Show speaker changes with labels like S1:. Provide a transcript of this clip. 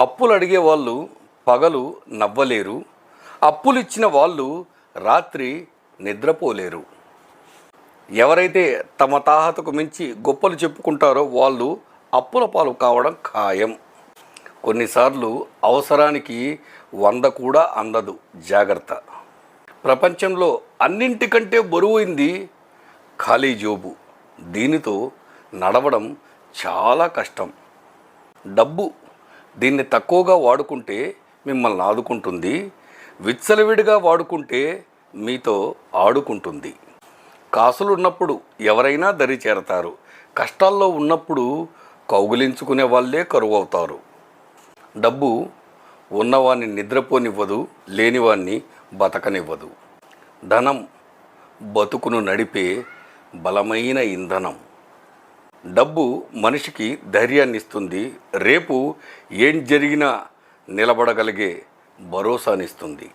S1: అప్పులు అడిగే వాళ్ళు పగలు నవ్వలేరు, అప్పులు ఇచ్చిన వాళ్ళు రాత్రి నిద్రపోలేరు. ఎవరైతే తమ తాహతకు మించి గొప్పలు చెప్పుకుంటారో వాళ్ళు అప్పుల పాలు కావడం ఖాయం. కొన్నిసార్లు అవసరానికి 100 కూడా అందదు, జాగ్రత్త. ప్రపంచంలో అన్నింటికంటే బరువైంది ఖాళీ జోబు. దీనితో నడవడం చాలా కష్టం. డబ్బు, దీన్ని తక్కువగా వాడుకుంటే మిమ్మల్ని ఆదుకుంటుంది, విచ్చలవిడిగా వాడుకుంటే మీతో ఆడుకుంటుంది. కాసులు ఉన్నప్పుడు ఎవరైనా దరి చేరతారు, కష్టాల్లో ఉన్నప్పుడు కౌగిలించుకునే వాళ్ళే కరువు అవుతారు. డబ్బు ఉన్నవాన్ని నిద్రపోనివ్వదు, లేనివాన్ని బతకనివ్వదు. ధనం బతుకును నడిపే బలమైన ఇంధనం. డబ్బు మనిషికి ధైర్యాన్ని ఇస్తుంది, రేపు ఏం జరిగినా నిలబడగలిగే భరోసానిస్తుంది.